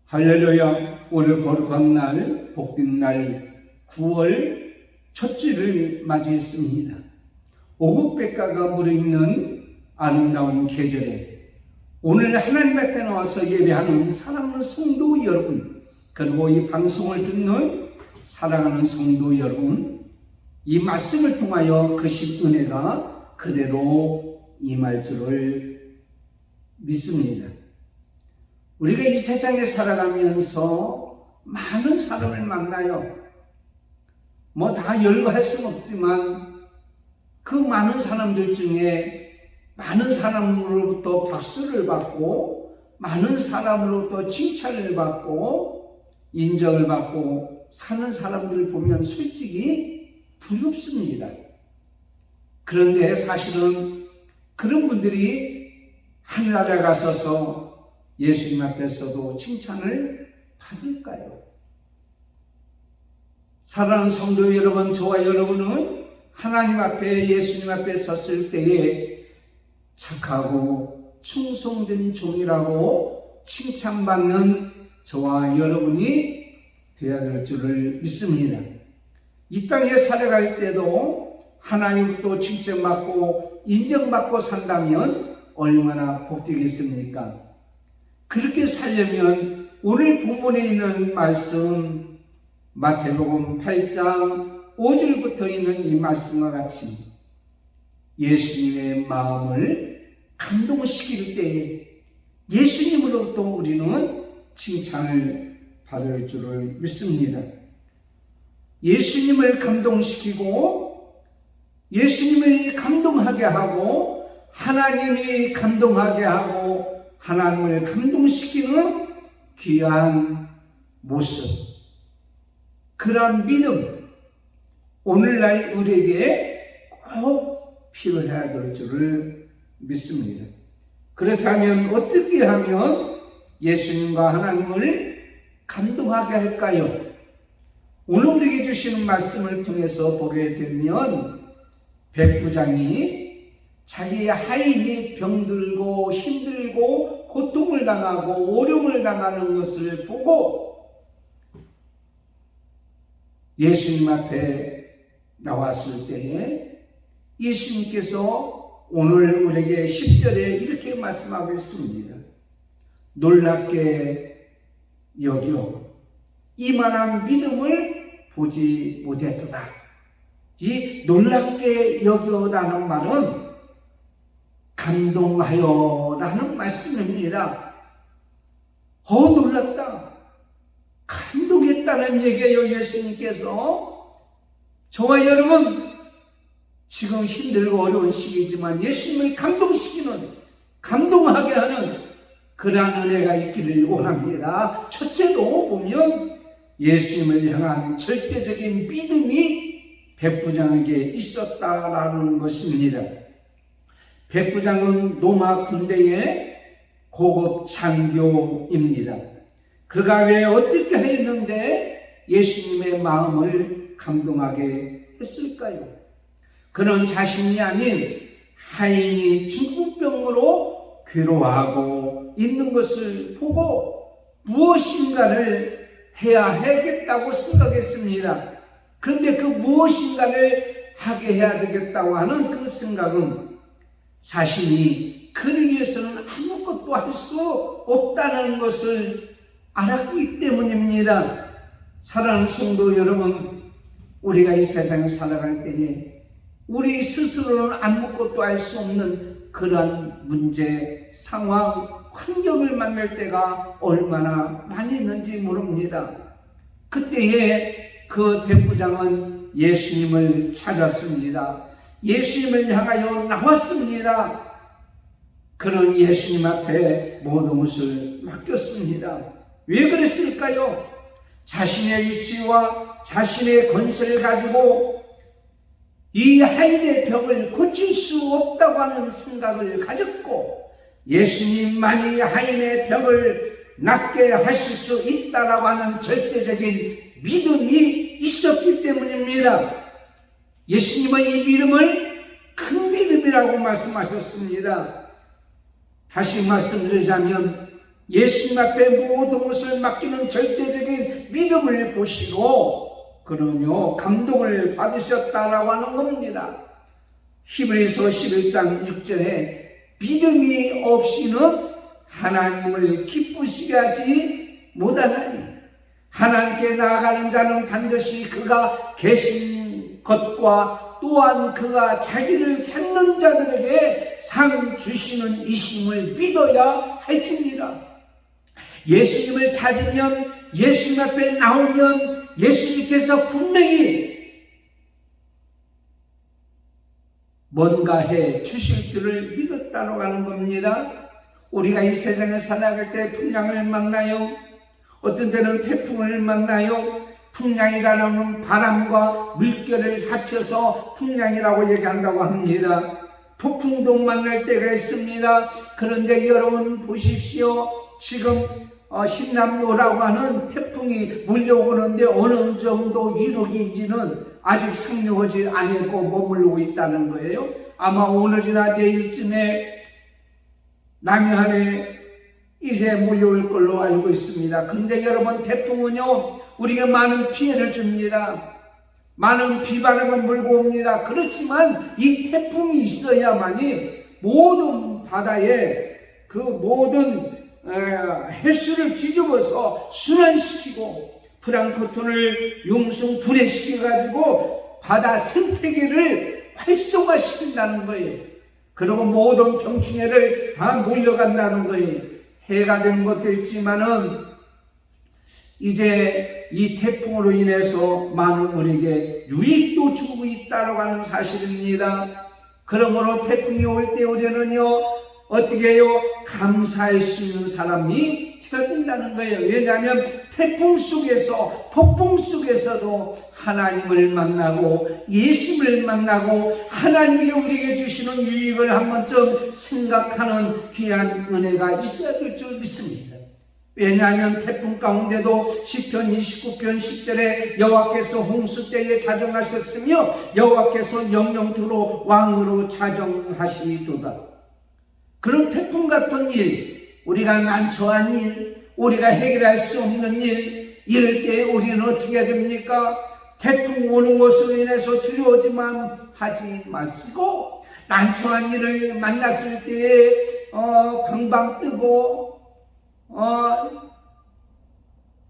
할렐루야. 오늘 거룩한 날, 복된 날 9월 첫 주를 맞이했습니다. 오곡백과가 무르익는 아름다운 계절에 오늘 하나님 앞에 나와서 예배하는 사랑하는 성도 여러분, 그리고 이 방송을 듣는 사랑하는 성도 여러분, 이 말씀을 통하여 그 은혜가 그대로 임할 줄을 믿습니다. 우리가 이 세상에 살아가면서 많은 사람을 만나요. 다 열거할 수는 없지만 그 많은 사람들 중에 많은 사람으로부터 박수를 받고 많은 사람으로부터 칭찬을 받고 인정을 받고 사는 사람들을 보면 솔직히 부럽습니다. 그런데 사실은 그런 분들이 하늘나라에 가서서 예수님 앞에서도 칭찬을 받을까요? 사랑하는 성도 여러분, 저와 여러분은 하나님 앞에 예수님 앞에 섰을 때에 착하고 충성된 종이라고 칭찬받는 저와 여러분이 되어야 될 줄을 믿습니다. 이 땅에 살아갈 때도 하나님도 칭찬받고 인정받고 산다면 얼마나 복되겠습니까? 그렇게 살려면 오늘 본문에 있는 말씀 마태복음 8장 5절부터 있는 이 말씀과 같이 예수님의 마음을 감동시킬 때에 예수님으로부터 우리는 칭찬을 받을 줄을 믿습니다. 예수님을 감동시키고 예수님을 감동하게 하고 하나님이 감동하게 하고 하나님을 감동시키는 귀한 모습, 그러한 믿음, 오늘날 우리에게 꼭 필요해야 될 줄을 믿습니다. 그렇다면 어떻게 하면 예수님과 하나님을 감동하게 할까요? 오늘 우리에게 주시는 말씀을 통해서 보게 되면 백부장이 자기의 하인이 병들고 힘들고 고통을 당하고 어려움을 당하는 것을 보고 예수님 앞에 나왔을 때에 예수님께서 오늘 우리에게 10절에 이렇게 말씀하고 있습니다. 놀랍게 여겨 이만한 믿음을 보지 못했도다. 이 놀랍게 여겨라는 말은 감동하여 라는 말씀입니다. 놀랍다. 감동했다는 얘기예요. 예수님께서 저와 여러분 지금 힘들고 어려운 시기지만 예수님을 감동시키는, 감동하게 하는 그러한 은혜가 있기를 원합니다. 첫째로 보면 예수님을 향한 절대적인 믿음이 백부장에게 있었다라는 것입니다. 백부장은 로마 군대의 고급 장교입니다. 그가 왜 어떻게 했는데 예수님의 마음을 감동하게 했을까요? 그는 자신이 아닌 하인이 중풍병으로 괴로워하고 있는 것을 보고 무엇인가를 해야겠다고 생각했습니다. 그런데 그 무엇인가를 하게 해야 되겠다고 하는 그 생각은 자신이 그를 위해서는 아무것도 할 수 없다는 것을 알았기 때문입니다. 사랑하는 성도 여러분, 우리가 이 세상에 살아갈 때에 우리 스스로는 아무것도 할 수 없는 그런 문제, 상황, 환경을 만날 때가 얼마나 많이 있는지 모릅니다. 그때에 그 백부장은 예수님을 찾았습니다. 예수님을 향하여 나왔습니다. 그런 예수님 앞에 모든 것을 맡겼습니다. 왜 그랬을까요? 자신의 위치와 자신의 권세를 가지고 이 하인의 병을 고칠 수 없다고 하는 생각을 가졌고 예수님만이 하인의 병을 낫게 하실 수 있다라고 하는 절대적인 믿음이 있었기 때문입니다. 예수님은 이 믿음을 큰 믿음이라고 말씀하셨습니다. 다시 말씀드리자면 예수님 앞에 모든 것을 맡기는 절대적인 믿음을 보시고 그러요 감동을 받으셨다라고 하는 겁니다. 히브리서 11장 6절에 믿음이 없이는 하나님을 기쁘시게 하지 못하나니 하나님께 나아가는 자는 반드시 그가 계신 것과 또한 그가 자기를 찾는 자들에게 상 주시는 이심을 믿어야 할지니라. 예수님을 찾으면, 예수님 앞에 나오면 예수님께서 분명히 뭔가 해 주실 줄을 믿었다고 하는 겁니다. 우리가 이 세상을 살아갈 때 풍랑을 만나요. 어떤 때는 태풍을 만나요. 풍랑이라는 바람과 물결을 합쳐서 풍랑이라고 얘기한다고 합니다. 폭풍도 만날 때가 있습니다. 그런데 여러분 보십시오. 지금 신남노라고 하는 태풍이 몰려오는데 어느 정도 이룩인지는 아직 상륙하지 않았고 머물고 있다는 거예요. 아마 오늘이나 내일쯤에 남해안에 이제 몰려올 걸로 알고 있습니다. 근데 여러분 태풍은요 우리가 많은 피해를 줍니다. 많은 비바람을 몰고 옵니다. 그렇지만 이 태풍이 있어야만이 모든 바다에 그 모든 해수를 뒤집어서 순환시키고 프랑크톤을 용숭 분해시켜가지고 바다 생태계를 활성화시킨다는 거예요. 그리고 모든 병충해를 다 몰려간다는 거예요. 해가 된 것도 있지만은 이제 이 태풍으로 인해서 많은 우리에게 유익도 주고 있다고 하는 사실입니다. 그러므로 태풍이 올 때 우리는요 어떻게 해요? 감사할 수 있는 사람이 되어야 된다는 거예요. 왜냐하면 태풍 속에서 폭풍 속에서도 하나님을 만나고 예수를 만나고 하나님이 우리에게 주시는 유익을 한 번쯤 생각하는 귀한 은혜가 있어야 될 줄 믿습니다. 왜냐하면 태풍 가운데도 시편 29편 10절에 여호와께서 홍수 때에 자정하셨으며 여호와께서 영영토로 왕으로 자정하시도다. 그런 태풍 같은 일, 우리가 난처한 일, 우리가 해결할 수 없는 일, 이럴 때 우리는 어떻게 해야 됩니까? 태풍 오는 것으로 인해서 두려워지만 하지 마시고 난처한 일을 만났을 때에 방방 뜨고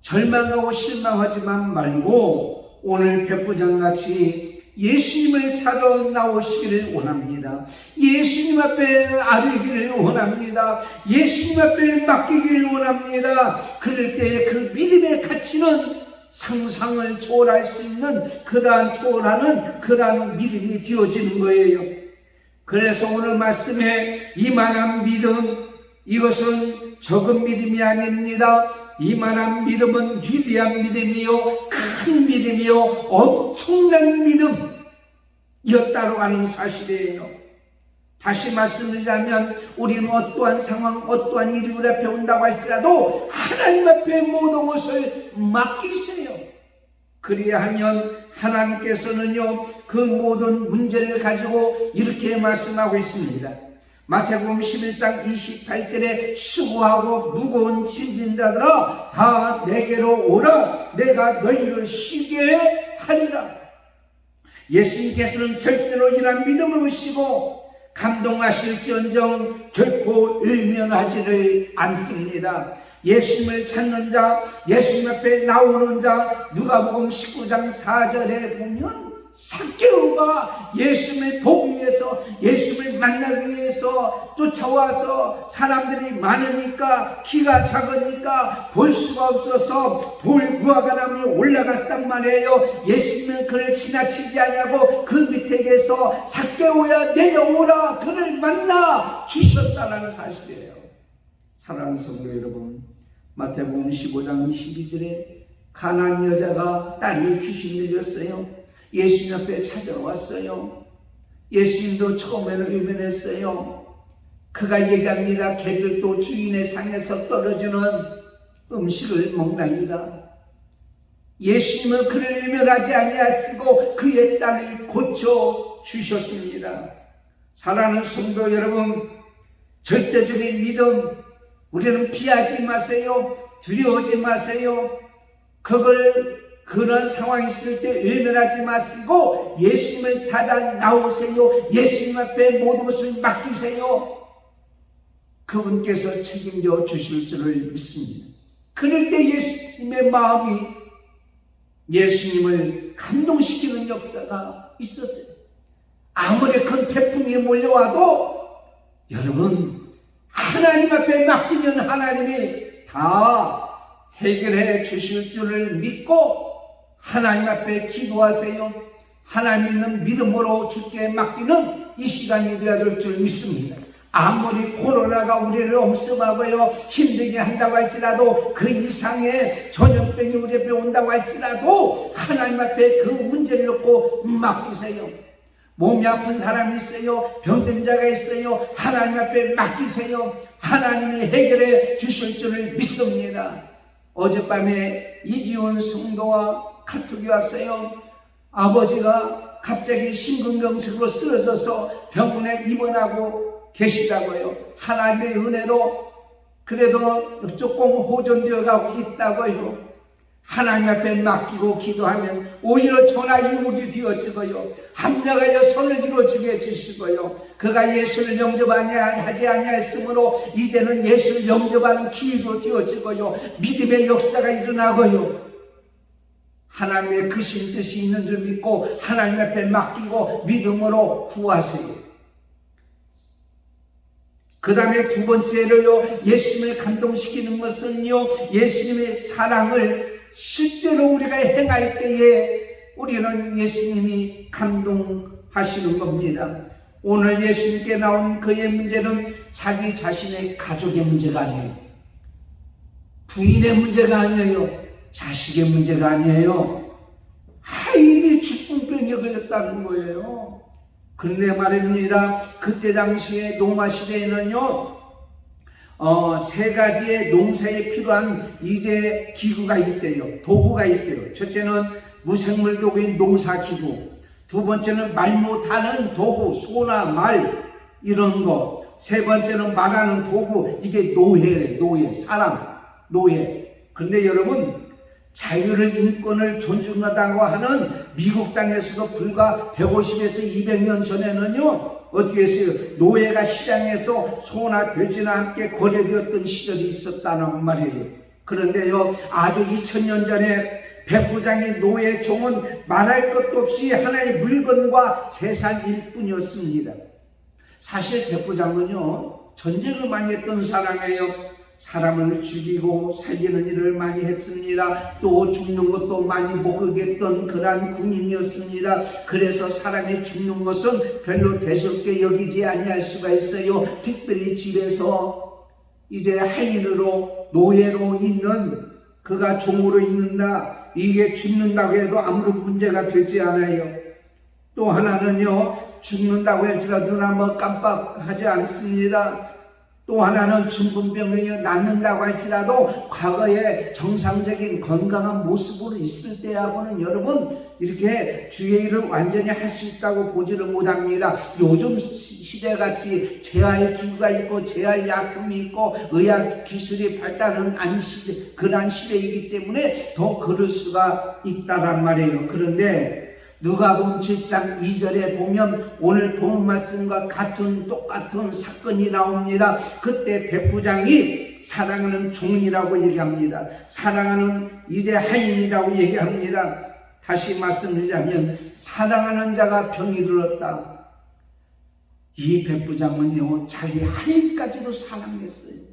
절망하고 실망하지만 말고 오늘 백부장같이 예수님을 찾아 나오시기를 원합니다. 예수님 앞에 아뢰기를 원합니다. 예수님 앞에 맡기기를 원합니다. 그럴 때 그 믿음의 가치는 상상을 초월할 수 있는 그러한 믿음이 되어지는 거예요. 그래서 오늘 말씀에 이만한 믿음, 이것은 적은 믿음이 아닙니다. 이만한 믿음은 위대한 믿음이요, 큰 믿음이요, 엄청난 믿음이었다고 하는 사실이에요. 다시 말씀드리자면 우리는 어떠한 상황, 어떠한 일이 우리 앞에 온다고 할지라도 하나님 앞에 모든 것을 맡기세요. 그리하면 하나님께서는요 그 모든 문제를 가지고 이렇게 말씀하고 있습니다. 마태복음 11장 28절에 수고하고 무거운 짐진 자들아 다 내게로 오라, 내가 너희를 쉬게 하리라. 예수님께서는 절대로 이런 믿음을 보시고 감동하실지언정 결코 외면하지를 않습니다. 예수님을 찾는 자, 예수님 앞에 나오는 자, 누가복음 19장 4절에 보면 삭개오가 예수님을 보기 위해서, 예수님을 만나기 위해서 쫓아와서 사람들이 많으니까, 키가 작으니까 볼 수가 없어서 돌 무화과나무에 올라갔단 말이에요. 예수님은 그를 지나치지 않냐고 그 밑에 계서 삭개오야 내려오라, 그를 만나 주셨다는 사실이에요. 사랑하는 성도 여러분, 마태복음 15장 22절에 가나안 여자가 딸이 귀신 들렸어요. 예수님 앞에 찾아왔어요. 예수님도 처음에는 외면했어요. 그가 얘기합니다. 개들도 주인의 상에서 떨어지는 음식을 먹나이다. 예수님은 그를 외면하지 아니하시고 그의 딸을 고쳐 주셨습니다. 사랑하는 성도 여러분, 절대적인 믿음, 우리는 피하지 마세요. 두려워하지 마세요. 그런 상황이 있을 때 외면하지 마시고 예수님을 찾아 나오세요. 예수님 앞에 모든 것을 맡기세요. 그분께서 책임져 주실 줄을 믿습니다. 그럴 때 예수님의 마음이 예수님을 감동시키는 역사가 있었어요. 아무리 큰 태풍이 몰려와도 여러분, 하나님 앞에 맡기면 하나님이 다 해결해 주실 줄을 믿고 하나님 앞에 기도하세요. 하나님은 믿음으로 주께 맡기는 이 시간이 되어야 될 줄 믿습니다. 아무리 코로나가 우리를 엄습하고요 힘들게 한다고 할지라도 그 이상의 전염병이 우리 앞에 온다고 할지라도 하나님 앞에 그 문제를 놓고 맡기세요. 몸이 아픈 사람이 있어요. 병든 자가 있어요. 하나님 앞에 맡기세요. 하나님이 해결해 주실 줄을 믿습니다. 어젯밤에 이지원 성도와 카톡이 왔어요. 아버지가 갑자기 심근경색으로 쓰러져서 병원에 입원하고 계시다고요. 하나님의 은혜로 그래도 조금 호전되어 가고 있다고요. 하나님 앞에 맡기고 기도하면 오히려 전화유목이 되어지고요. 합력하여 선을 이루어지게 해주시고요. 그가 예수를 영접하지 아니하였으므로 이제는 예수를 영접하는 기회도 되어지고요. 믿음의 역사가 일어나고요. 하나님의 크신 뜻이 있는 줄 믿고 하나님 앞에 맡기고 믿음으로 구하세요. 그 다음에 두 번째로요, 예수님을 감동시키는 것은요, 예수님의 사랑을 실제로 우리가 행할 때에 우리는 예수님이 감동하시는 겁니다. 오늘 예수님께 나온 그의 문제는 자기 자신의 가족의 문제가 아니에요. 부인의 문제가 아니에요. 자식의 문제가 아니에요. 하인이 죽분병에 걸렸다는 거예요. 그런데 말입니다. 그때 당시에 노마 시대에는요, 세 가지의 농사에 필요한 이제 기구가 있대요. 도구가 있대요. 첫째는 무생물 도구인 농사기구. 두 번째는 말 못하는 도구, 소나 말, 이런 거. 세 번째는 말하는 도구, 이게 노예, 사람, 노예. 그런데 여러분, 자유를, 인권을 존중하다고 하는 미국 땅에서도 불과 150에서 200년 전에는요, 어떻게 했어요? 노예가 시장에서 소나 돼지나 함께 거래되었던 시절이 있었다는 말이에요. 그런데요, 아주 2000년 전에 백부장이 노예 종은 말할 것도 없이 하나의 물건과 재산일 뿐이었습니다. 사실 백부장은요, 전쟁을 많이 했던 사람이에요. 사람을 죽이고 살리는 일을 많이 했습니다. 또 죽는 것도 많이 목격했던 그러한 군인이었습니다. 그래서 사람이 죽는 것은 별로 대수롭게 여기지 아니할 수가 있어요. 특별히 집에서 이제 하인으로 노예로 있는 그가 종으로 있는다, 이게 죽는다고 해도 아무런 문제가 되지 않아요. 또 하나는요, 죽는다고 할지라도 눈 한번 깜빡하지 않습니다. 또 하나는 중풍병이 낫는다고 할지라도 과거에 정상적인 건강한 모습으로 있을 때하고는 여러분 이렇게 주의 일을 완전히 할 수 있다고 보지를 못합니다. 요즘 시대같이 재활 기구가 있고 재활 약품이 있고 의학 기술이 발달하는 그러한 시대이기 때문에 더 그럴 수가 있다란 말이에요. 그런데 누가복음 7장 2절에 보면 오늘 본 말씀과 똑같은 사건이 나옵니다. 그때 백부장이 사랑하는 종이라고 얘기합니다. 사랑하는 이제 하인이라고 얘기합니다. 다시 말씀드리자면 사랑하는 자가 병이 들었다. 이 백부장은요, 자기 하인까지도 사랑했어요.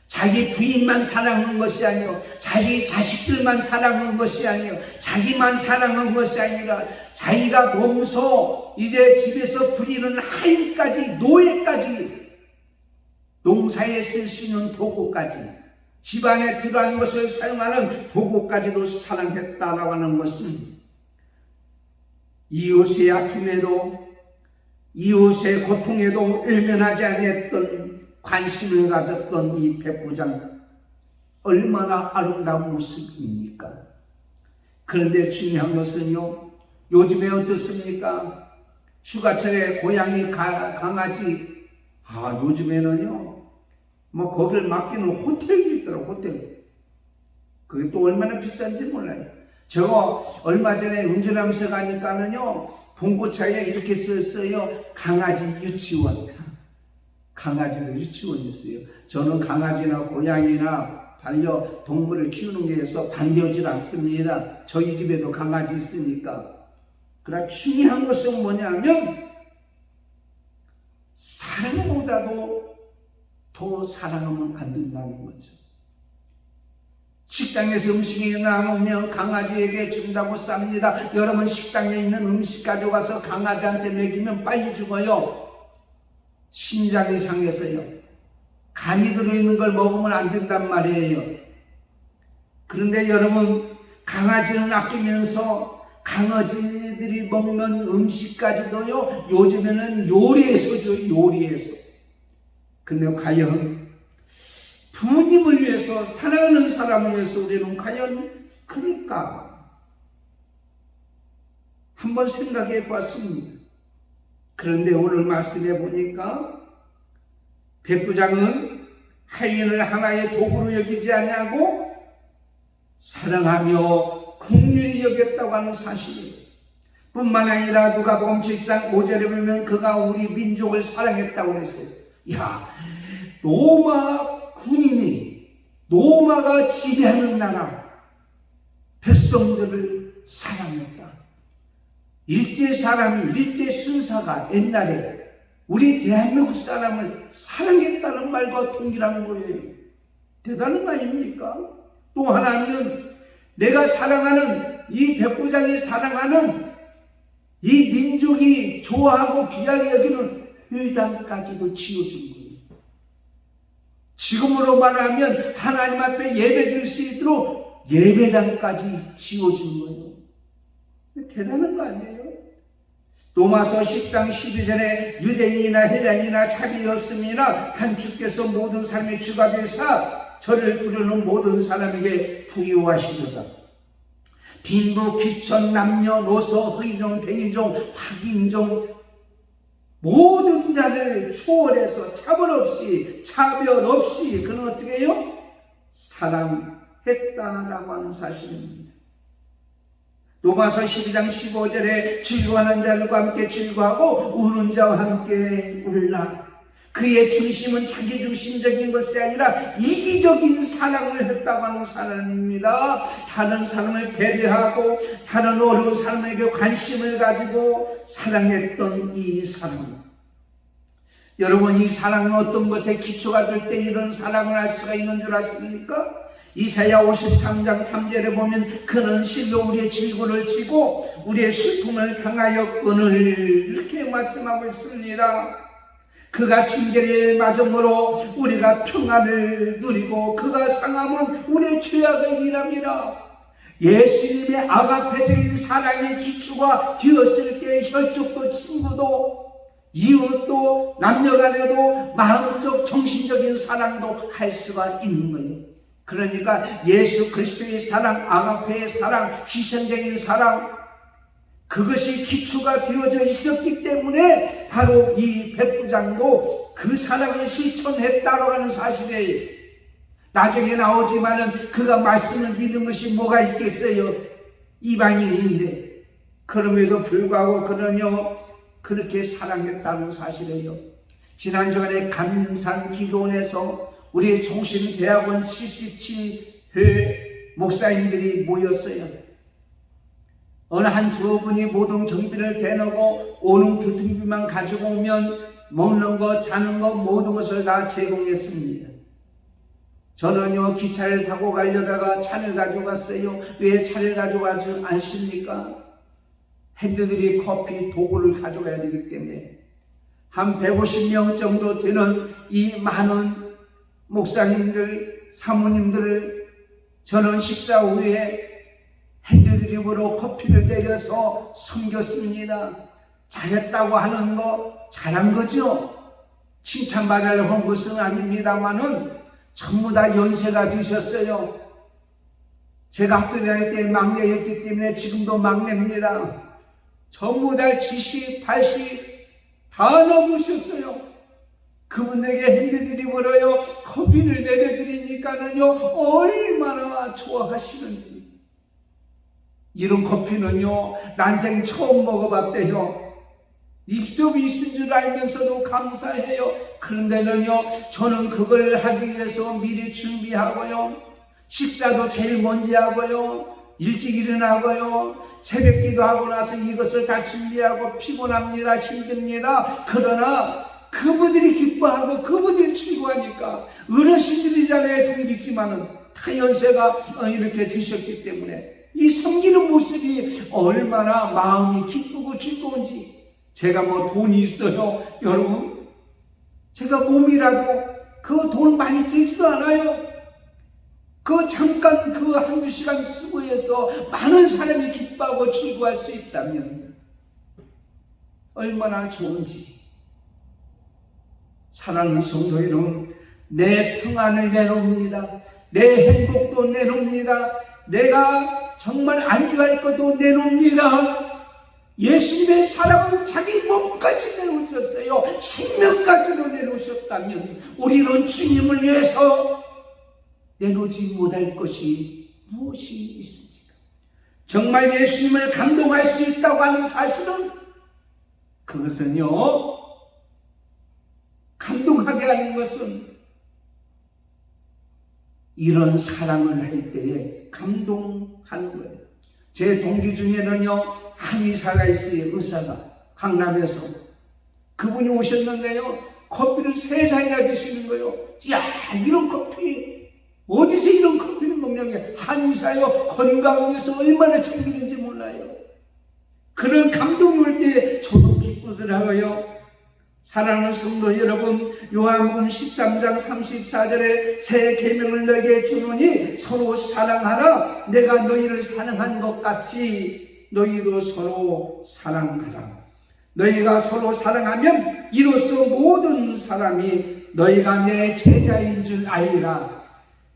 자기 부인만 사랑한 것이 아니요, 자기 자식들만 사랑한 것이 아니요, 자기만 사랑한 것이 아니라 자기가 몸소 이제 집에서 부리는 하인까지, 노예까지, 농사에 쓸 수 있는 도구까지, 집안에 필요한 것을 사용하는 도구까지도 사랑했다라고 하는 것은 이웃의 아픔에도 이웃의 고통에도 외면하지 아니했던 관심을 가졌던 이 백부장, 얼마나 아름다운 모습입니까? 그런데 중요한 것은요, 요즘에 어떻습니까? 휴가철에 고양이, 강아지, 요즘에는요, 뭐 거기를 맡기는 호텔이 있더라고, 호텔. 그게 또 얼마나 비싼지 몰라요. 저거 얼마 전에 운전하면서 가니까는요, 봉고차에 이렇게 썼어요. 강아지 유치원. 강아지도 유치원이 있어요. 저는 강아지나 고양이나 반려동물을 키우는 게 있어서 반대하지 않습니다. 저희 집에도 강아지 있으니까. 그러나 중요한 것은 뭐냐면 사랑보다도 더 사랑하면 안 된다는 거죠. 식당에서 음식이 남으면 강아지에게 준다고 쌉니다. 여러분 식당에 있는 음식 가져가서 강아지한테 먹이면 빨리 죽어요. 심장이 상해서요. 간이 들어있는 걸 먹으면 안 된단 말이에요. 그런데 여러분 강아지는 아끼면서 강아지들이 먹는 음식까지도요 요즘에는 요리해서 줘요. 요리해서. 근데 과연 부모님을 위해서 사랑하는 사람을 위해서 우리는 과연 그럴까? 한번 생각해 봤습니다. 그런데 오늘 말씀해 보니까 백부장은 하인을 하나의 도구로 여기지 않냐고 사랑하며 긍휼히 여겼다고 하는 사실이에요. 뿐만 아니라 누가복음 7장 5절에 보면 그가 우리 민족을 사랑했다고 그랬어요. 야, 로마 군인이 로마가 지배하는 나라 백성들을 사랑했다. 일제 사람이, 일제 순사가 옛날에 우리 대한민국 사람을 사랑했다는 말과 동일한 거예요. 대단한 거 아닙니까? 또 하나는 내가 사랑하는 이 백부장이 사랑하는 이 민족이 좋아하고 귀하게 여기는 회당까지도 지어준 거예요. 지금으로 말하면 하나님 앞에 예배드릴 수 있도록 예배당까지 지어준 거예요. 대단한 거 아니에요? 로마서 10장 12절에 유대인이나 헬라인이나 차별이 없음이나 한 주께서 모든 삶의 주가 되사 저를 부르는 모든 사람에게 부유하시도다. 빈부, 귀천, 남녀, 노소, 흑인종, 백인종, 박인종 모든 자를 초월해서 차별 없이 그는 어떻게 해요? 사랑했다라고 하는 사실입니다. 로마서 12장 15절에 즐거워하는 자들과 함께 즐거워하고 우는 자와 함께 울라. 그의 중심은 자기 중심적인 것이 아니라 이기적인 사랑을 했다고 하는 사람입니다. 다른 사람을 배려하고 다른 어려운 사람에게 관심을 가지고 사랑했던 이 사랑. 여러분 이 사랑은 어떤 것에 기초가 될 때 이런 사랑을 할 수가 있는 줄 아십니까? 이사야 53장 3절에 보면 그는 실로 우리의 질고를 치고 우리의 슬픔을 당하였거늘 이렇게 말씀하고 있습니다. 그가 징계를 맞음으로 우리가 평안을 누리고 그가 상함은 우리의 죄악을 위함이라. 예수님의 아가페적인 사랑의 기초가 되었을 때 혈족도 친구도 이웃도 남녀간에도 마음적 정신적인 사랑도 할 수가 있는 거예요. 그러니까 예수 그리스도의 사랑, 아가페의 사랑, 희생적인 사랑 그것이 기초가 되어져 있었기 때문에 바로 이 백부장도 그 사랑을 실천했다고 하는 사실이에요. 나중에 나오지만은 그가 말씀을 믿은 것이 뭐가 있겠어요? 이방인인데 그럼에도 불구하고 그러뇨 그렇게 사랑했다는 사실이에요. 지난 주간에 감림산 기도원에서 우리 종신대학원 77회 목사님들이 모였어요. 어느 한 두어 분이 모든 경비를 대놓고 오는 교통비만 가지고 오면 먹는 것, 자는 것 모든 것을 다 제공했습니다. 저는요 기차를 타고 가려다가 차를 가지고 갔어요. 왜 차를 가져가지 않습니까? 핸드들이 커피 도구를 가져가야 되기 때문에 한 150명 정도 되는 이 많은 목사님들, 사모님들을 저는 식사 후에 핸드드립으로 커피를 내려서 섬겼습니다. 잘했다고 하는 거 잘한 거죠. 칭찬받으려고 한 것은 아닙니다만은 전부 다 연세가 드셨어요. 제가 학교 다닐 때 막내였기 때문에 지금도 막내입니다. 전부 다 70, 80 다 넘으셨어요. 그분에게 핸드들이 벌어요 커피를 내려드리니까는요 얼마나 좋아하시는지. 이런 커피는요 난생 처음 먹어봤대요. 입속이 있은 줄 알면서도 감사해요. 그런데는요 저는 그걸 하기 위해서 미리 준비하고요, 식사도 제일 먼저 하고요, 일찍 일어나고요, 새벽기도 하고 나서 이것을 다 준비하고 피곤합니다. 힘듭니다. 그러나 그분들이 기뻐하고 그분들이 즐거워하니까, 어르신들이잖아요. 동기지만은 다 연세가 이렇게 드셨기 때문에 이 섬기는 모습이 얼마나 마음이 기쁘고 즐거운지. 제가 뭐 돈이 있어요 여러분? 제가 몸이라도 그 돈 많이 들지도 않아요. 그 잠깐 그 한두 시간 수고해서 많은 사람이 기뻐하고 즐거워할 수 있다면 얼마나 좋은지. 사랑하는 성도 여러분, 내 평안을 내놓습니다. 내 행복도 내놓습니다. 내가 정말 안주할 것도 내놓습니다. 예수님의 사랑은 자기 몸까지 내놓으셨어요. 생명까지도 내놓으셨다면 우리는 주님을 위해서 내놓지 못할 것이 무엇이 있습니까? 정말 예수님을 감동할 수 있다고 하는 사실은, 그것은요, 감동하게 하는 것은 이런 사랑을 할 때에 감동하는 거예요. 제 동기 중에는요 한의사가 있어요. 의사가 강남에서. 그분이 오셨는데요 커피를 3잔이나 드시는 거예요. 야, 이런 커피 어디서 이런 커피를 먹냐고. 한의사요, 건강을 위해서 얼마나 챙기는지 몰라요. 그런 감동이 올 때 저도 기쁘더라고요. 사랑하는 성도 여러분, 요한복음 13장 34절에 새 계명을 너에게 주노니 서로 사랑하라. 내가 너희를 사랑한 것 같이 너희도 서로 사랑하라. 너희가 서로 사랑하면 이로써 모든 사람이 너희가 내 제자인 줄 알리라.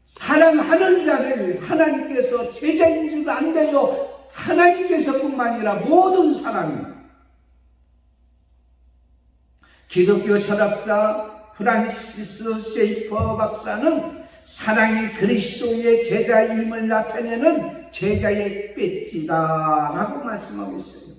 사랑하는 자를 하나님께서 제자인 줄 안돼요. 하나님께서뿐만 아니라 모든 사람이. 기독교 철학자 프란시스 세이퍼 박사는 사랑이 그리스도의 제자임을 나타내는 제자의 배지다라고 말씀하고 있어요.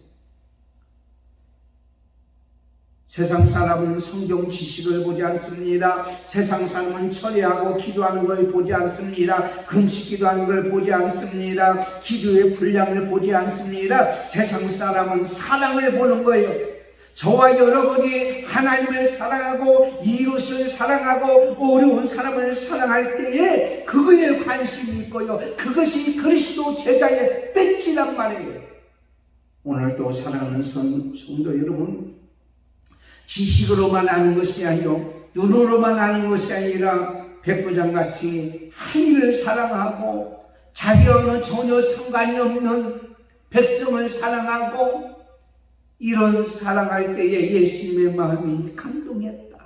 세상 사람은 성경 지식을 보지 않습니다. 세상 사람은 철회하고 기도하는 걸 보지 않습니다. 금식 기도하는 걸 보지 않습니다. 기도의 분량을 보지 않습니다. 세상 사람은 사랑을 보는 거예요. 저와 여러분이 하나님을 사랑하고 이웃을 사랑하고 어려운 사람을 사랑할 때에 그거에 관심이 있고요. 그것이 그리스도 제자의 배지란 말이에요. 오늘도 사랑하는 성도 여러분, 지식으로만 아는 것이 아니요 눈으로만 아는 것이 아니라 백부장같이 하나님을 사랑하고 자기와는 전혀 상관이 없는 백성을 사랑하고 이런 사랑할 때에 예수님의 마음이 감동했다.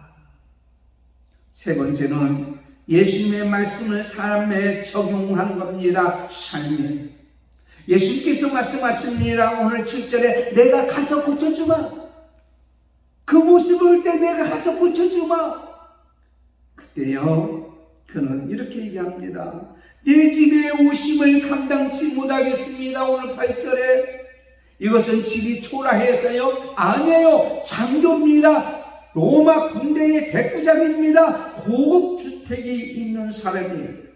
세 번째는 예수님의 말씀을 삶에 적용한 겁니다. 삶에. 예수님께서 말씀하십니다. 오늘 7절에 내가 가서 고쳐주마. 그 모습을 볼 때 내가 가서 고쳐주마. 그때요 그는 이렇게 얘기합니다. 내 집에 오심을 감당치 못하겠습니다. 오늘 8절에 이것은 집이 초라해서요? 아니에요. 장교입니다. 로마 군대의 백부장입니다. 고급 주택이 있는 사람이에요.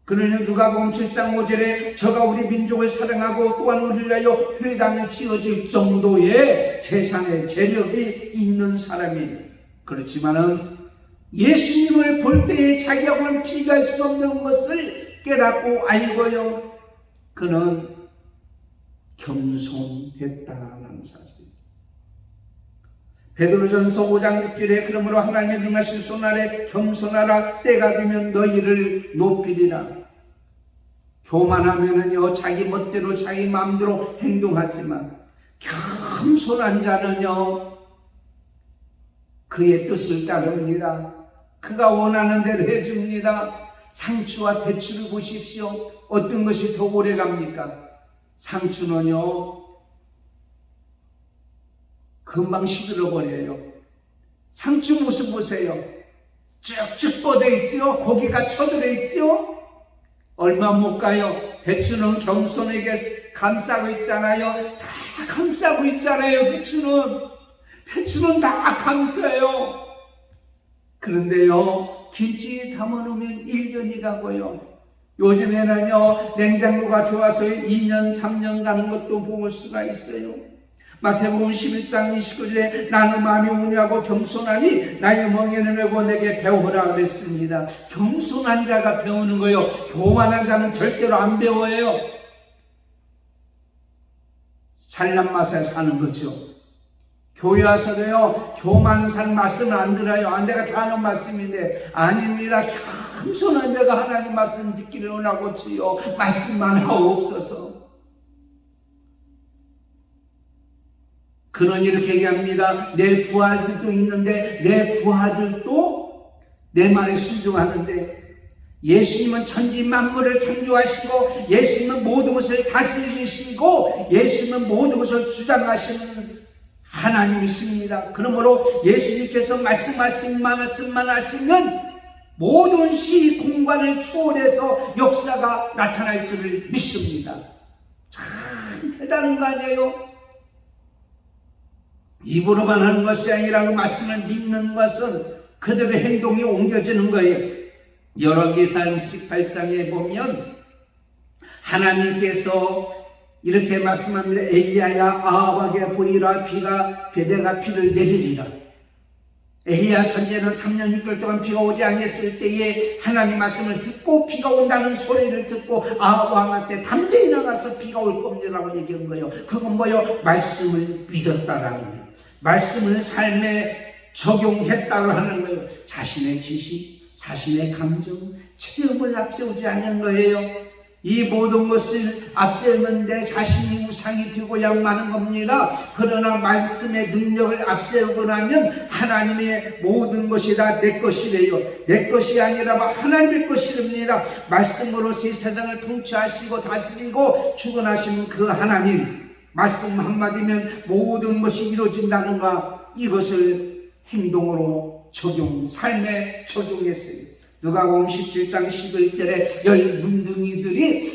그러니 누가복음 7장 5절에 저가 우리 민족을 사랑하고 또한 우리를 위하여 회당이 지어질 정도의 재산의 재력이 있는 사람이에요. 그렇지만은 예수님을 볼 때에 자기하고는 비교할 수 없는 것을 깨닫고 알고요. 그는 겸손했다는 사실. 베드로전서 5장 6절에 그러므로 하나님의 능하신 손 아래 겸손하라. 때가 되면 너희를 높이리라. 교만하면은요 자기 멋대로 자기 마음대로 행동하지만 겸손한 자는요 그의 뜻을 따릅니다. 그가 원하는 대로 해줍니다. 상추와 배추를 보십시오. 어떤 것이 더 오래 갑니까? 상추는요 금방 시들어버려요. 상추 모습 보세요. 쭉쭉 뻗어 있죠. 고기가 쳐들어 있죠. 얼마 못 가요. 배추는 겸손하게 감싸고 있잖아요. 다 감싸고 있잖아요. 배추는 다 감싸요. 그런데요, 김치 담아놓으면 1년이 가고요. 요즘에는요, 냉장고가 좋아서 2년, 3년 가는 것도 볼 수가 있어요. 마태복음 11장 29절에 나는 마음이 온유하고 겸손하니 나의 멍에는 메고 내게 배우라 그랬습니다. 겸손한 자가 배우는 거예요. 교만한 자는 절대로 안 배워요. 잘난 맛에 사는 거죠. 교회 와서도요, 교만한 사람 말씀을 안 들어요. 내가 다 하는 말씀인데. 아닙니다. 겸손한 자가 하나님 말씀 듣기를 원하고 주여 말씀만 하옵소서. 그는 이렇게 얘기합니다. 내 부하들도 있는데 내 부하들도 내 말에 순종하는데, 예수님은 천지 만물을 창조하시고 예수님은 모든 것을 다스리시고 예수님은 모든 것을 주장하시는 하나님이십니다. 그러므로 예수님께서 말씀만 하시면 모든 시 공간을 초월해서 역사가 나타날 줄을 믿습니다. 참 대단한 거 아니에요? 입으로만 하는 것이 아니라 그 말씀을 믿는 것은 그들의 행동이 옮겨지는 거예요. 열왕기상 18장에 보면 하나님께서 이렇게 말씀합니다. 엘리야야 아합에게 보이라. 내가 비를 내리리라. 엘리야 선지자는 3년 6개월 동안 비가 오지 않았을 때에 하나님 말씀을 듣고 비가 온다는 소리를 듣고 아합 왕한테 담대히 나가서 비가 올 겁니다라고 얘기한 거예요. 그건 뭐예요? 말씀을 믿었다라는 거예요. 말씀을 삶에 적용했다고 하는 거예요. 자신의 지식, 자신의 감정, 체험을 앞세우지 않는 거예요. 이 모든 것을 앞세우는데 자신이 우상이 되고야 마는 겁니다. 그러나 말씀의 능력을 앞세우고 나면 하나님의 모든 것이 다 내 것이래요. 내 것이 아니라 하나님의 것이랍니다. 말씀으로 이 세상을 통치하시고 다스리고 주권하시는 그 하나님, 말씀 한마디면 모든 것이 이루어진다는가, 이것을 행동으로 삶에 적용했어요. 누가복음 17장 11절에 10문둥이들이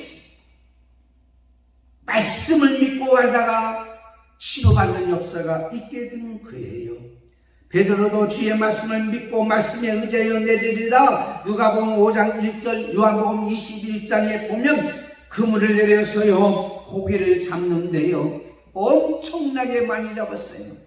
말씀을 믿고 가다가 치료받는 역사가 있게 된 거예요. 베드로도 주의 말씀을 믿고 말씀에 의지하여 내리리라. 누가복음 5장 1절, 요한복음 21장에 보면 그물을 내려서요 고기를 잡는데요 엄청나게 많이 잡았어요.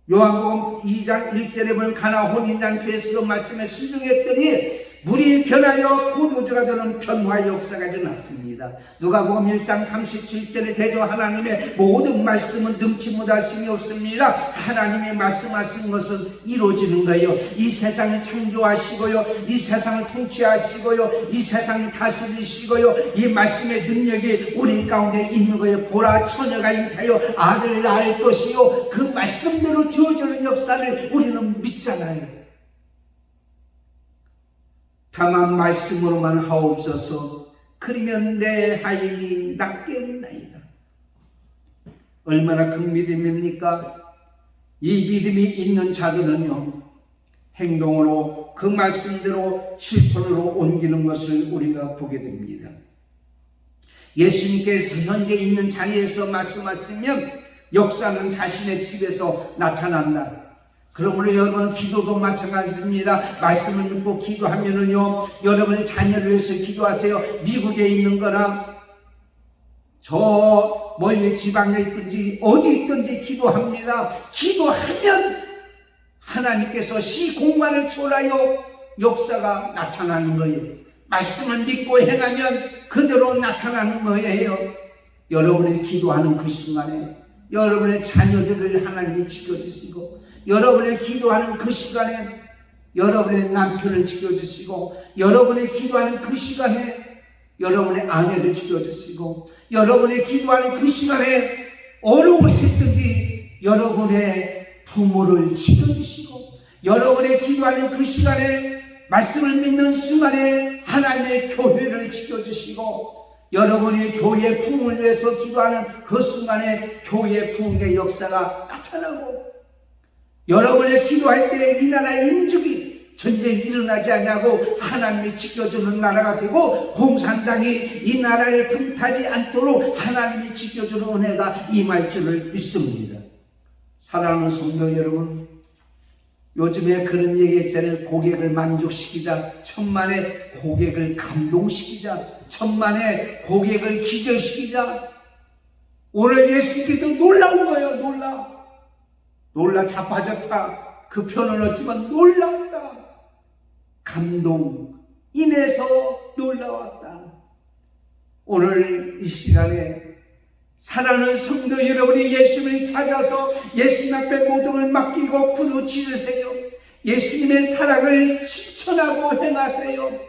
요한복음 2장 1절에 보면 가나 혼인잔치에서도 말씀에 순종했더니 물이 변하여 포도주가 되는 변화의 역사가 일어났습니다. 누가복음 1장 37절에 대저 하나님의 모든 말씀은 능치 못하심이 없습니다. 하나님이 말씀하신 것은 이루어지는 거예요. 이 세상을 창조하시고요, 이 세상을 통치하시고요, 이 세상을 다스리시고요, 이 말씀의 능력이 우리 가운데 있는 거예요. 보라, 처녀가 잉타여 아들을 낳을 것이요, 그 말씀대로 되어지는 역사를 우리는 믿잖아요. 다만 말씀으로만 하옵소서. 그러면 내 하인이 낫겠나이다. 얼마나 큰 믿음입니까? 이 믿음이 있는 자들은요 행동으로 그 말씀대로 실천으로 옮기는 것을 우리가 보게 됩니다. 예수님께서 현재 있는 자리에서 말씀하시면 역사는 자신의 집에서 나타난다. 그러므로 여러분, 기도도 마찬가지입니다. 말씀을 믿고 기도하면은요, 여러분의 자녀를 위해서 기도하세요. 미국에 있는 거나 저 멀리 지방에 있든지 어디 있든지 기도합니다. 기도하면 하나님께서 시공간을 초월하여 역사가 나타나는 거예요. 말씀을 믿고 행하면 그대로 나타나는 거예요. 여러분이 기도하는 그 순간에 여러분의 자녀들을 하나님이 지켜주시고, 여러분의 기도하는 그 시간에 여러분의 남편을 지켜주시고, 여러분의 기도하는 그 시간에 여러분의 아내를 지켜주시고, 여러분의 기도하는 그 시간에 어느 곳에 있든지 여러분의 부모를 지켜주시고, 여러분의 기도하는 그 시간에 말씀을 믿는 순간에 하나님의 교회를 지켜주시고, 여러분이 교회 부흥을 위해서 기도하는 그 순간에 교회 부흥의 역사가 나타나고, 여러분의 기도할 때 이 나라 임직이 전쟁이 일어나지 않냐고 하나님이 지켜주는 나라가 되고 공산당이 이 나라를 틈타지 않도록 하나님이 지켜주는 은혜가 임할 줄을 믿습니다. 사랑하는 성도 여러분, 요즘에 그런 얘기했잖아요. 고객을 만족시키자, 천만의 고객을 감동시키자, 천만의 고객을 기절시키자. 오늘 예수님께서 놀라운 거예요. 놀라 자빠졌다 그 표현은 없지만 놀랐다, 감동, 인해서 놀라웠다. 오늘 이 시간에 사랑하는 성도 여러분이 예수님을 찾아서 예수님 앞에 모든 걸 맡기고 부르짖으세요. 예수님의 사랑을 실천하고 행하세요.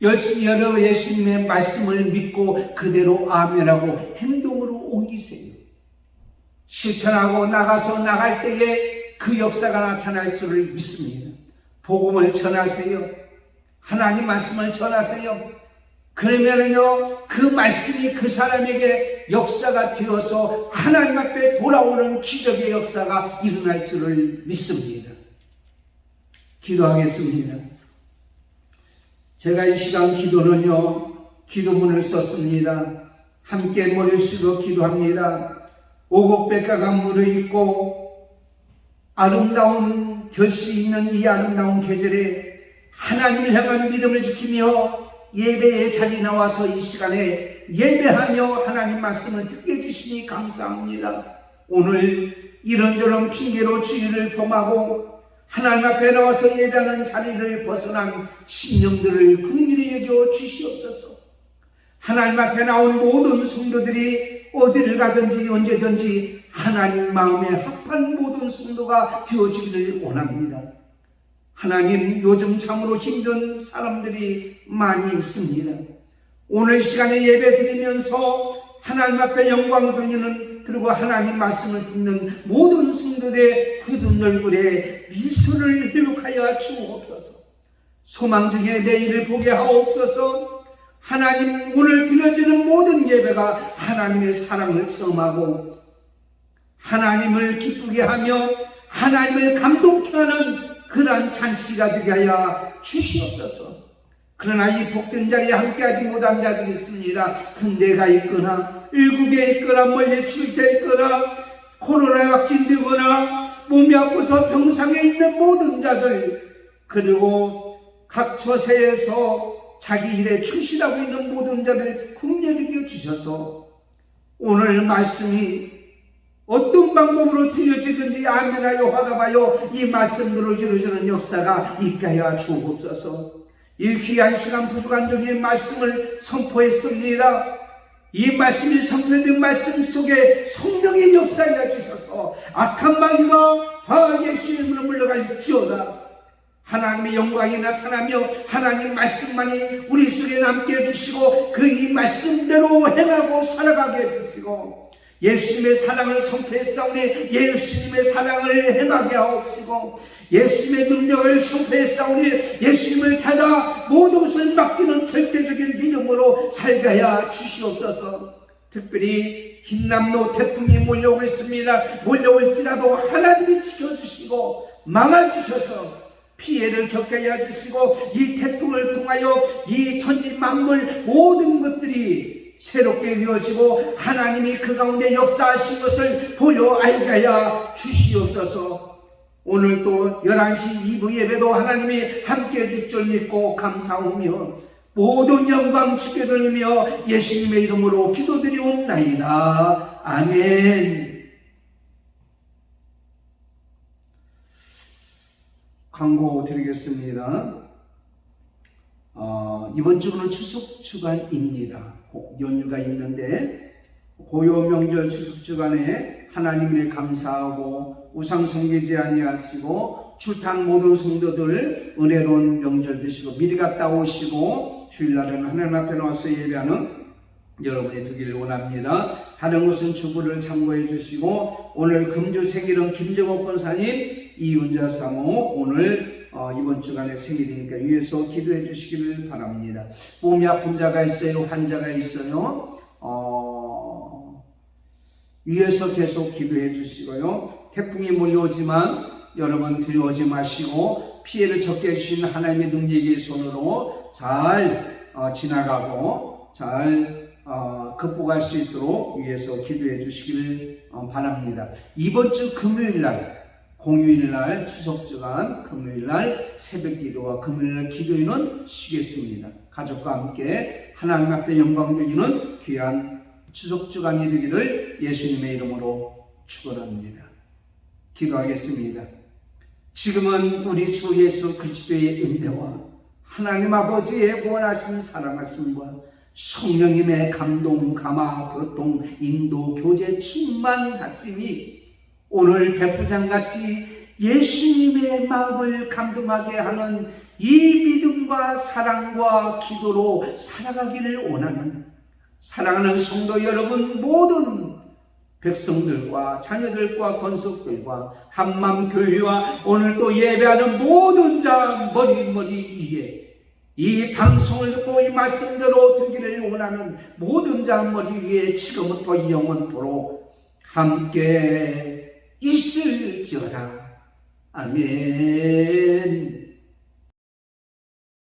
열심히 예수님의 말씀을 믿고 그대로 아멘하고 행동으로 옮기세요. 실천하고 나갈 때에 그 역사가 나타날 줄을 믿습니다. 복음을 전하세요. 하나님 말씀을 전하세요. 그러면은요, 그 말씀이 그 사람에게 역사가 되어서 하나님 앞에 돌아오는 기적의 역사가 일어날 줄을 믿습니다. 기도하겠습니다. 제가 이 시간 기도는요, 기도문을 썼습니다. 함께 모여주시고 기도합니다. 오곡백과가 무르익고 아름다운 결실이 있는 이 아름다운 계절에 하나님을 향한 믿음을 지키며 예배의 자리에 나와서 이 시간에 예배하며 하나님 말씀을 듣게 해주시니 감사합니다. 오늘 이런저런 핑계로 주의를 범하고 하나님 앞에 나와서 예배하는 자리를 벗어난 심령들을 긍휼히 여겨 주시옵소서. 하나님 앞에 나온 모든 성도들이 어디를 가든지 언제든지 하나님 마음에 합한 모든 성도가 되어지기를 원합니다. 하나님, 요즘 참으로 힘든 사람들이 많이 있습니다. 오늘 시간에 예배 드리면서 하나님 앞에 영광을 돌리는, 그리고 하나님 말씀을 듣는 모든 성도들의 굳은 얼굴에 미소를 회복하여 주옵소서. 소망 중에 내일을 보게 하옵소서. 하나님, 오늘 드려지는 모든 예배가 하나님의 사랑을 체험하고 하나님을 기쁘게 하며 하나님을 감동케 하는 그러한 잔치가 되게 하여 주시옵소서. 그러나 이 복된 자리에 함께하지 못한 자들이 있습니다. 군대가 있거나 일국에 있거나 멀리 출퇴 있거나 코로나에 확진되거나 몸이 아파서 병상에 있는 모든 자들, 그리고 각 처세에서 자기 일에 충실하고 있는 모든 자를 긍휼히 여겨 주셔서 오늘 말씀이 어떤 방법으로 들려지든지 아멘하여 화답하여 이 말씀으로 이루어지는 역사가 있게 하여 주옵소서. 이 귀한 시간 부족한 중에 말씀을 선포했습니다. 이 말씀이 선포된 말씀 속에 성령의 역사하여 주셔서 악한 마귀가 다 예수의 이름으로 물러갈지어다. 하나님의 영광이 나타나며 하나님 말씀만이 우리 속에 남게 해주시고 그 이 말씀대로 행하고 살아가게 해주시고 예수님의 사랑을 선포했사오니 예수님의 사랑을 행하게 하옵시고 예수님의 능력을 선포했사오니 예수님을 찾아 모든 것을 맡기는 절대적인 믿음으로 살게 하여 주시옵소서. 특별히 흰남노 태풍이 몰려오고 있습니다. 몰려올지라도 하나님이 지켜주시고 막아주셔서 피해를 적게 해주시고 이 태풍을 통하여 이 천지 만물 모든 것들이 새롭게 되어지고 하나님이 그 가운데 역사하신 것을 보여 알게 하여 주시옵소서. 오늘 또 11시 2부 예배도 하나님이 함께 해줄 줄 믿고 감사하며 모든 영광 주께 돌리며 예수님의 이름으로 기도드리옵나이다. 아멘. 광고 드리겠습니다. 이번 주는 추석 주간입니다. 연휴가 있는데 고요 명절 추석 주간에 하나님께 감사하고 우상 숭배지 아니하시고 출탄 모든 성도들 은혜로운 명절 되시고 미리 갔다 오시고 주일날에는 하나님 앞에 나와서 예배하는 여러분이 되기를 원합니다. 다른 것은 주부를 참고해 주시고 오늘 금주 생일은 김정옥 권사님, 이윤자 사모 오늘 이번 주간에 생일이니까 위에서 기도해 주시기를 바랍니다. 몸이 아픈 자가 있어요? 환자가 있어요? 위에서 계속 기도해 주시고요. 태풍이 몰려오지만 여러분 두려워하지 마시고 피해를 적게 해주신 하나님의 능력의 손으로 잘 지나가고 잘 극복할 수 있도록 위해서 기도해 주시기를 바랍니다. 이번 주 금요일날, 공휴일날, 추석주간 금요일날 새벽기도와 금요일날 기도회는 쉬겠습니다. 가족과 함께 하나님 앞에 영광 돌리는 귀한 추석주간이 되기를 예수님의 이름으로 축원합니다. 기도하겠습니다. 지금은 우리 주 예수 그리스도의 은혜와 하나님 아버지의 원하신 사랑하심과 성령님의 감동, 감화, 교통, 인도, 교제 충만하심이 오늘 백부장같이 예수님의 마음을 감동하게 하는 이 믿음과 사랑과 기도로 살아가기를 원하는 사랑하는 성도 여러분, 모든 백성들과 자녀들과 권속들과 한맘교회와 오늘 또 예배하는 모든 자 머리 위에 이 방송을 듣고 이 말씀대로 되기를 원하는 모든 자 머리 위에 지금부터 영원토록 함께 있을지어다. 아멘.